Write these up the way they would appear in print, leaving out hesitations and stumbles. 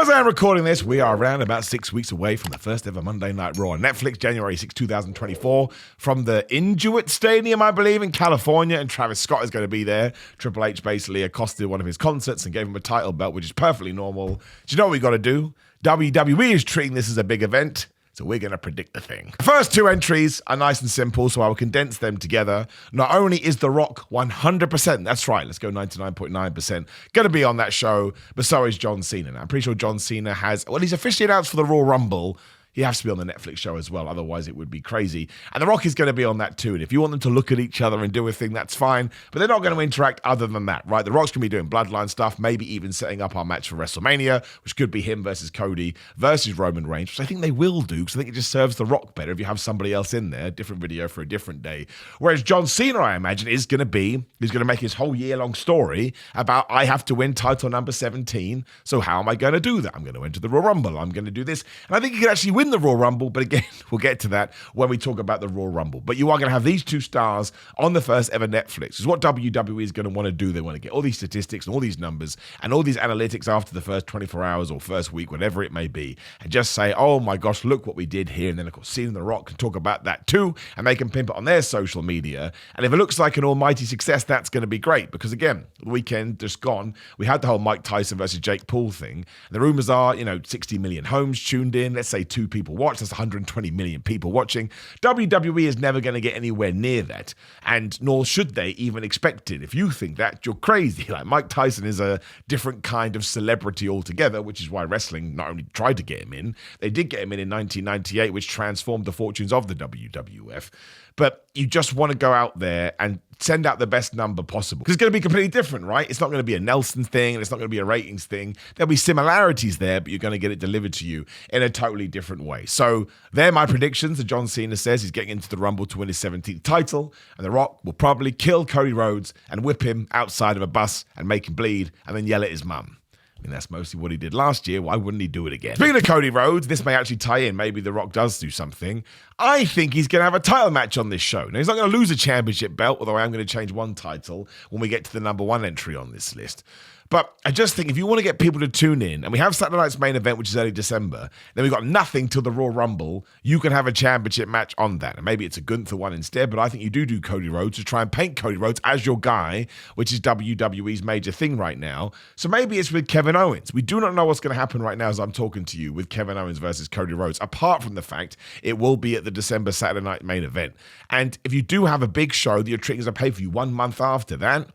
As I am recording this, we are around about 6 weeks away from the first ever Monday Night Raw on Netflix, January 6, 2024, from the Intuit Stadium, I believe, in California, and Travis Scott is going to be there. Triple H basically accosted one of his concerts and gave him a title belt, which is perfectly normal. Do you know what we got to do? WWE is treating this as a big event, so we're going to predict the thing. The first two entries are nice and simple, so I will condense them together. Not only is The Rock 100%, that's right, let's go 99.9%, going to be on that show, but so is John Cena. Now, I'm pretty sure John Cena he's officially announced for the Royal Rumble. He has to be on the Netflix show as well, otherwise it would be crazy. And The Rock is going to be on that too. And if you want them to look at each other and do a thing, that's fine. But they're not going to interact other than that, right? The Rock's going to be doing bloodline stuff, maybe even setting up our match for WrestleMania, which could be him versus Cody versus Roman Reigns, which I think they will do, because I think it just serves The Rock better if you have somebody else in there, different video for a different day. Whereas John Cena, I imagine, he's going to make his whole year-long story about, I have to win title number 17, so how am I going to do that? I'm going to enter the Royal Rumble, I'm going to do this. And I think he could actually win the Royal Rumble, but again, we'll get to that when we talk about the Royal Rumble. But you are going to have these two stars on the first ever Netflix. It's what WWE is going to want to do. They want to get all these statistics and all these numbers and all these analytics after the first 24 hours or first week, whatever it may be, and just say, oh my gosh, look what we did here. And then, of course, Cena and The Rock can talk about that too, and they can pimp it on their social media. And if it looks like an almighty success, that's going to be great, because again, the weekend just gone, we had the whole Mike Tyson versus Jake Paul thing. The rumors are, 60 million homes tuned in. Let's say 2 people watch. That's 120 million people watching. WWE is never going to get anywhere near that, and nor should they even expect it. If you think that, you're crazy. Like, Mike Tyson is a different kind of celebrity altogether, which is why wrestling not only tried to get him in, they did get him in 1998, which transformed the fortunes of the WWF. But you just want to go out there and send out the best number possible, because it's going to be completely different, right? It's not going to be a Nelson thing, and it's not going to be a ratings thing. There'll be similarities there, but you're going to get it delivered to you in a totally different way. So they're my predictions. That John Cena says he's getting into the Rumble to win his 17th title, and The Rock will probably kill Cody Rhodes and whip him outside of a bus and make him bleed, and then yell at his mum. I mean, that's mostly what he did last year. Why wouldn't he do it again? Speaking of Cody Rhodes, this may actually tie in. Maybe The Rock does do something. I think he's going to have a title match on this show. Now, he's not going to lose a championship belt, although I am going to change one title when we get to the number 1 entry on this list. But I just think if you want to get people to tune in, and we have Saturday night's main event, which is early December, then we've got nothing till the Royal Rumble, you can have a championship match on that. And maybe it's a Gunther one instead, but I think you do Cody Rhodes to try and paint Cody Rhodes as your guy, which is WWE's major thing right now. So maybe it's with Kevin Owens. We do not know what's going to happen right now as I'm talking to you with Kevin Owens versus Cody Rhodes, apart from the fact it will be at the December Saturday night main event. And if you do have a big show that you're treating as a pay-per-view 1 month after that,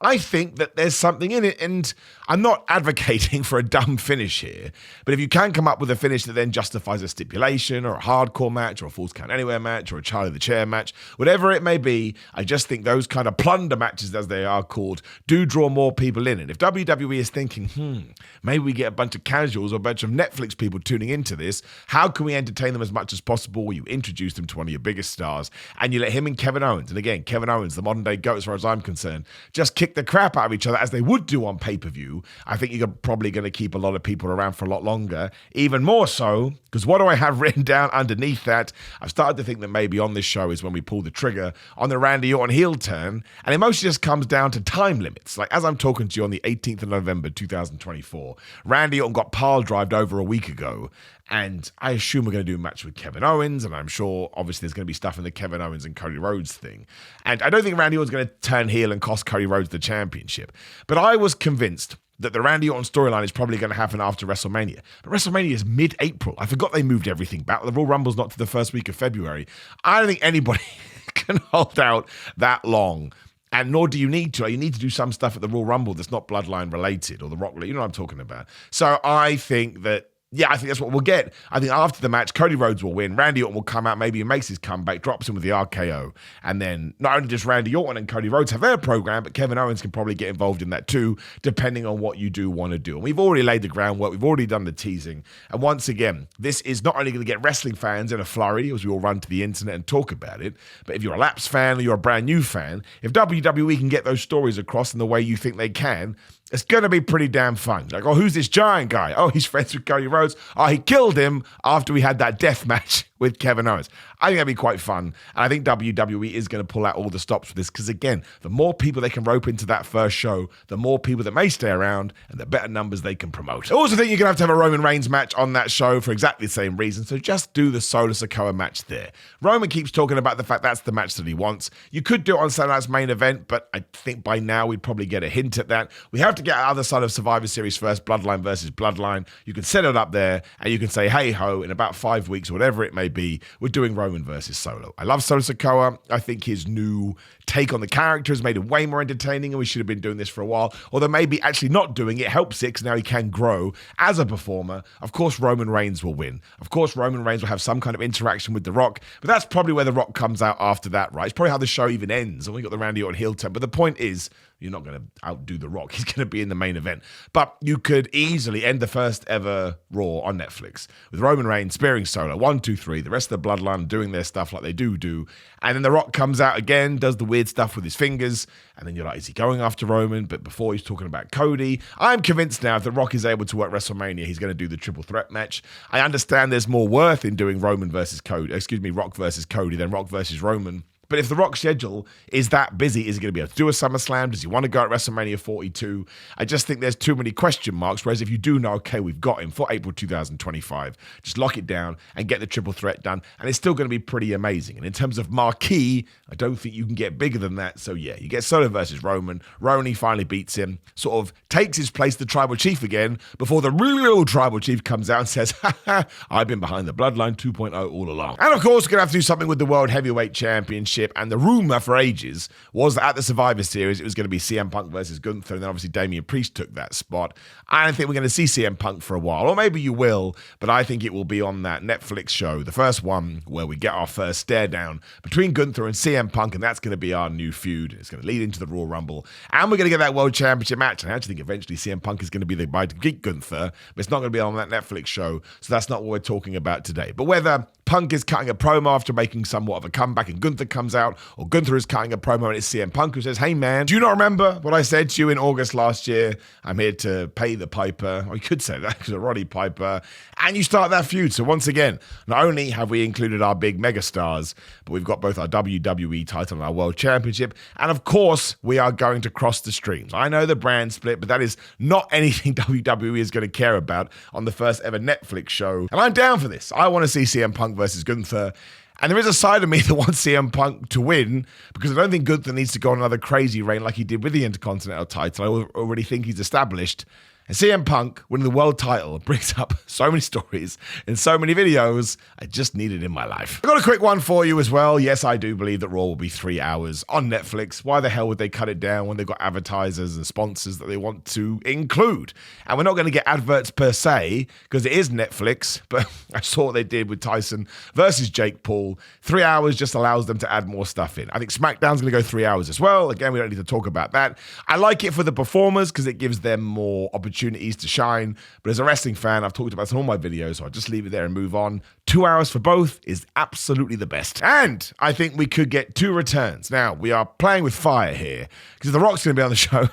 I think that there's something in it, and I'm not advocating for a dumb finish here, but if you can come up with a finish that then justifies a stipulation or a hardcore match or a Falls Count Anywhere match or a Charlie the Chair match, whatever it may be, I just think those kind of plunder matches, as they are called, do draw more people in. And if WWE is thinking, maybe we get a bunch of casuals or a bunch of Netflix people tuning into this, how can we entertain them as much as possible? You introduce them to one of your biggest stars, and you let him and Kevin Owens, and again, Kevin Owens, the modern day GOAT as far as I'm concerned, just kick the crap out of each other as they would do on pay-per-view. I think you're probably going to keep a lot of people around for a lot longer, even more so, because what do I have written down underneath that? I've started to think that maybe on this show is when we pull the trigger on the Randy Orton heel turn, and it mostly just comes down to time limits. Like, as I'm talking to you on the 18th of November 2024, Randy Orton got pile-drived over a week ago, and I assume we're going to do a match with Kevin Owens, and I'm sure, obviously, there's going to be stuff in the Kevin Owens and Cody Rhodes thing. And I don't think Randy Orton's going to turn heel and cost Cody Rhodes the championship. But I was convinced that the Randy Orton storyline is probably going to happen after WrestleMania. But WrestleMania is mid-April. I forgot they moved everything back. The Royal Rumble's not to the first week of February. I don't think anybody can hold out that long. And nor do you need to. You need to do some stuff at the Royal Rumble that's not bloodline related or the Rock. You know what I'm talking about. So I think that, I think that's what we'll get. I think after the match, Cody Rhodes will win. Randy Orton will come out, maybe he makes his comeback, drops him with the RKO. And then not only does Randy Orton and Cody Rhodes have their program, but Kevin Owens can probably get involved in that too, depending on what you do want to do. And we've already laid the groundwork. We've already done the teasing. And once again, this is not only going to get wrestling fans in a flurry as we all run to the internet and talk about it, but if you're a lapsed fan or you're a brand new fan, if WWE can get those stories across in the way you think they can, it's going to be pretty damn fun. Like, oh, who's this giant guy? Oh, he's friends with Cody Rhodes. Oh, he killed him after we had that death match with Kevin Owens. I think that'd be quite fun. And I think WWE is going to pull out all the stops for this because, again, the more people they can rope into that first show, the more people that may stay around and the better numbers they can promote. I also think you're going to have a Roman Reigns match on that show for exactly the same reason, so just do the Solo Sikoa match there. Roman keeps talking about the fact that's the match that he wants. You could do it on Saturday Night's Main Event, but I think by now we'd probably get a hint at that. We have to get our other side of Survivor Series first, Bloodline versus Bloodline. You can set it up there and you can say, hey ho, in about 5 weeks, whatever it may be, we're doing Roman versus Solo. I love Solo Sikoa. I think his new take on the character has made it way more entertaining, and we should have been doing this for a while. Although maybe actually not doing it helps it because now he can grow as a performer. Of course, Roman Reigns will win. Of course, Roman Reigns will have some kind of interaction with The Rock, but that's probably where The Rock comes out after that, right? It's probably how the show even ends, and we got the Randy Orton heel turn. But the point is, you're not going to outdo The Rock. He's going to be in the main event. But you could easily end the first ever Raw on Netflix with Roman Reigns spearing Solo. 1, 2, 3. The rest of the Bloodline doing their stuff like they do. And then The Rock comes out again, does the weird stuff with his fingers. And then you're like, is he going after Roman? But before he's talking about Cody. I'm convinced now if The Rock is able to work WrestleMania, he's going to do the triple threat match. I understand there's more worth in doing Rock versus Cody than Rock versus Roman. But if the Rock schedule is that busy, is he going to be able to do a SummerSlam? Does he want to go at WrestleMania 42? I just think there's too many question marks. Whereas if you do know, okay, we've got him for April 2025, just lock it down and get the triple threat done. And it's still going to be pretty amazing. And in terms of marquee, I don't think you can get bigger than that. So yeah, you get Solo versus Roman. Roman finally beats him, sort of takes his place, the Tribal Chief again, before the real Tribal Chief comes out and says, ha, I've been behind the Bloodline 2.0 all along. And of course, we're going to have to do something with the World Heavyweight Championship. And the rumor for ages was that at the Survivor Series, it was going to be CM Punk versus Gunther. And then obviously Damian Priest took that spot. I don't think we're going to see CM Punk for a while. Or maybe you will, but I think it will be on that Netflix show, the first one where we get our first stare down between Gunther and CM Punk. And that's going to be our new feud. It's going to lead into the Royal Rumble. And we're going to get that World Championship match. And I actually think eventually CM Punk is going to be the guy to beat Gunther. But it's not going to be on that Netflix show. So that's not what we're talking about today. But whether Punk is cutting a promo after making somewhat of a comeback and Gunther comes out, or Gunther is cutting a promo and it's CM Punk who says, hey man, do you not remember what I said to you in August last year? I'm here to pay the piper. Or you could say that because of Roddy Piper. And you start that feud. So once again, not only have we included our big megastars, but we've got both our WWE title and our World Championship. And of course, we are going to cross the streams. I know the brand split, but that is not anything WWE is going to care about on the first ever Netflix show. And I'm down for this. I want to see CM Punk versus Gunther. And there is a side of me that wants CM Punk to win because I don't think Gunther needs to go on another crazy reign like he did with the Intercontinental title. I already think he's established. And CM Punk winning the world title brings up so many stories in so many videos I just needed in my life. I've got a quick one for you as well. Yes, I do believe that Raw will be 3 hours on Netflix. Why the hell would they cut it down when they've got advertisers and sponsors that they want to include? And we're not going to get adverts per se because it is Netflix, but I saw what they did with Tyson versus Jake Paul. 3 hours just allows them to add more stuff in. I think SmackDown's going to go 3 hours as well. Again, we don't need to talk about that. I like it for the performers because it gives them more opportunities to shine. But as a wrestling fan, I've talked about this in all my videos, so I'll just leave it there and move on. 2 hours for both is absolutely the best. And I think we could get 2 returns. Now, we are playing with fire here because The Rock's going to be on the show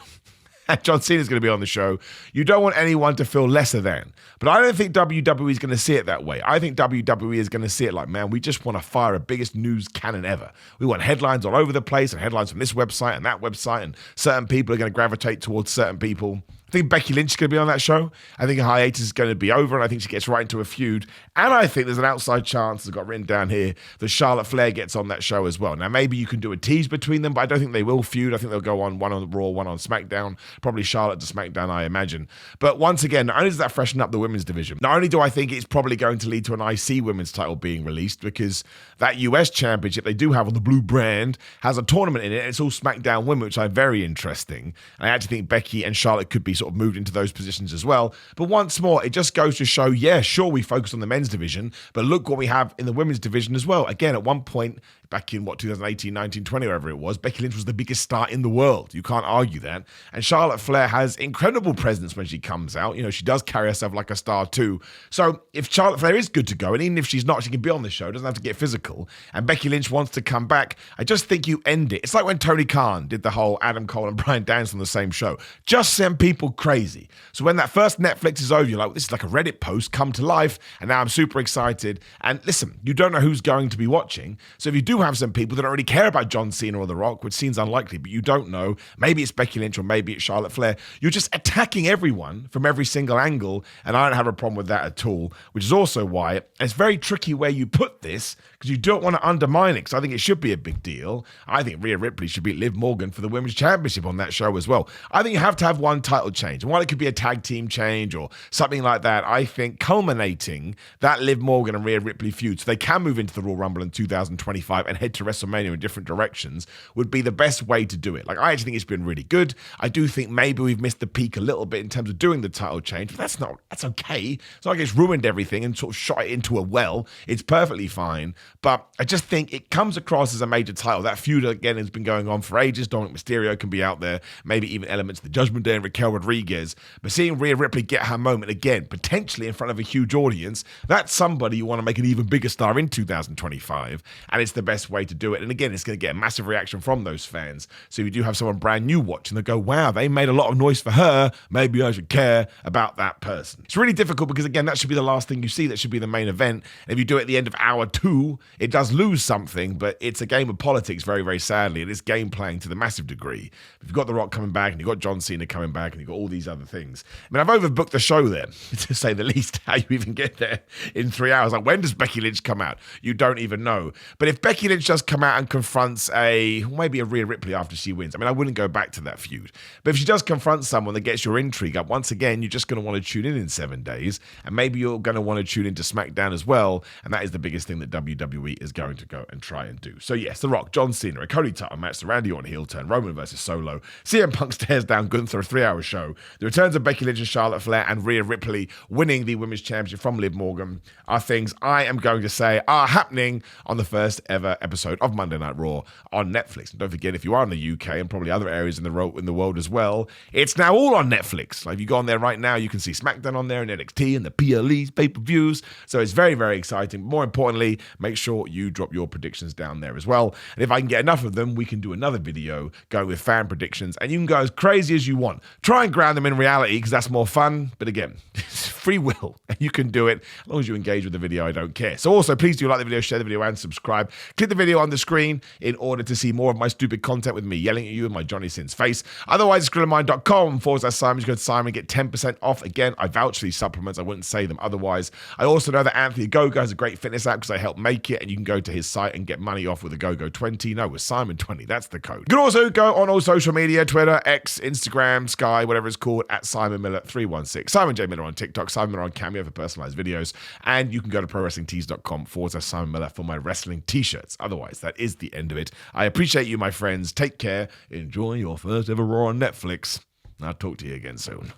and John Cena's going to be on the show. You don't want anyone to feel lesser than. But I don't think WWE is going to see it that way. I think WWE is going to see it like, man, we just want to fire a biggest news cannon ever. We want headlines all over the place and headlines from this website and that website, and certain people are going to gravitate towards certain people. I think Becky Lynch is going to be on that show. I think a hiatus is going to be over, and I think she gets right into a feud. And I think there's an outside chance, I've got written down here, that Charlotte Flair gets on that show as well. Now, maybe you can do a tease between them, but I don't think they will feud. I think they'll go on one on Raw, one on SmackDown. Probably Charlotte to SmackDown, I imagine. But once again, not only does that freshen up the women's division, not only do I think it's probably going to lead to an IC women's title being released, because that US championship they do have on the blue brand has a tournament in it, and it's all SmackDown women, which I find very interesting. And I actually think Becky and Charlotte could be sort of moved into those positions as well. But once more, it just goes to show, yeah, sure, we focus on the men's division, but look what we have in the women's division as well. Again, at one point, back in, 2018, 19, 20, wherever it was. Becky Lynch was the biggest star in the world. You can't argue that. And Charlotte Flair has incredible presence when she comes out. She does carry herself like a star too. So if Charlotte Flair is good to go, and even if she's not, she can be on the show, doesn't have to get physical, and Becky Lynch wants to come back, I just think you end it. It's like when Tony Khan did the whole Adam Cole and Bryan Danielson on the same show. Just send people crazy. So when that first Netflix is over, you're like, this is like a Reddit post come to life, and now I'm super excited. And listen, you don't know who's going to be watching. So if you do have some people that don't really care about John Cena or The Rock, which seems unlikely, but you don't know, maybe it's Becky Lynch or maybe it's Charlotte Flair, you're just attacking everyone from every single angle, and I don't have a problem with that at all, which is also why it's very tricky where you put this, because you don't want to undermine it, because I think it should be a big deal. I think Rhea Ripley should beat Liv Morgan for the Women's Championship on that show as well. I think you have to have one title change, and while it could be a tag team change or something like that, I think culminating that Liv Morgan and Rhea Ripley feud so they can move into the Royal Rumble in 2025 and head to WrestleMania in different directions would be the best way to do it. Like, I actually think it's been really good. I do think maybe we've missed the peak a little bit in terms of doing the title change, but that's okay. It's not like it's ruined everything and sort of shot it into a well. It's perfectly fine, but I just think it comes across as a major title. That feud, again, has been going on for ages. Dominic Mysterio can be out there, maybe even elements of the Judgment Day and Raquel Rodriguez, but seeing Rhea Ripley get her moment again, potentially in front of a huge audience, that's somebody you want to make an even bigger star in 2025, and it's the best way to do it. And again, it's going to get a massive reaction from those fans. So if you do have someone brand new watching, they go, wow, they made a lot of noise for her, maybe I should care about that person. It's really difficult because, again, that should be the last thing you see. That should be the main event. And if you do it at the end of hour 2, it does lose something, but it's a game of politics, very, very sadly. It is game playing to the massive degree. If you've got The Rock coming back, and you've got John Cena coming back, and you've got all these other things. I mean, I've overbooked the show there, to say the least. How you even get there in 3 hours? Like, when does Becky Lynch come out? You don't even know. But if Becky Lynch does come out and confronts maybe a Rhea Ripley after she wins, I mean, I wouldn't go back to that feud. But if she does confront someone that gets your intrigue up, once again, you're just going to want to tune in 7 days, and maybe you're going to want to tune into SmackDown as well, and that is the biggest thing that WWE is going to go and try and do. So yes, The Rock, John Cena, a Cody title match, the Randy Orton heel turn, Roman versus Solo, CM Punk stares down Gunther, a 3-hour show, the returns of Becky Lynch and Charlotte Flair, and Rhea Ripley winning the Women's Championship from Liv Morgan are things I am going to say are happening on the first ever episode of Monday Night Raw on Netflix. And don't forget, if you are in the UK and probably other areas in the world as well, it's now all on Netflix. Like, if you go on there right now, you can see SmackDown on there and NXT and the PLEs, pay-per-views. So it's very, very exciting. More importantly, make sure you drop your predictions down there as well. And if I can get enough of them, we can do another video going with fan predictions, and you can go as crazy as you want. Try and ground them in reality, because that's more fun. But again, it's free will, and you can do it as long as you engage with the video. I don't care. So also, please do like the video, share the video, and subscribe. Click the video on the screen in order to see more of my stupid content with me yelling at you in my Johnny Sins face. Otherwise, it's grillermind.com/Simon. You go to Simon, get 10% off. Again, I vouch for these supplements. I wouldn't say them otherwise. I also know that Anthony Gogo has a great fitness app because I helped make it, and you can go to his site and get money off with a GoGo20. No, with Simon20. That's the code. You can also go on all social media, Twitter, X, Instagram, Sky, whatever it's called, at Simon Miller 316. Simon J. Miller on TikTok, Simon Miller on Cameo for personalized videos, and you can go to prowrestlingtees.com/Simon Miller for my wrestling t-shirts. Otherwise, that is the end of it. I appreciate you, my friends. Take care. Enjoy your first ever Raw on Netflix. I'll talk to you again soon.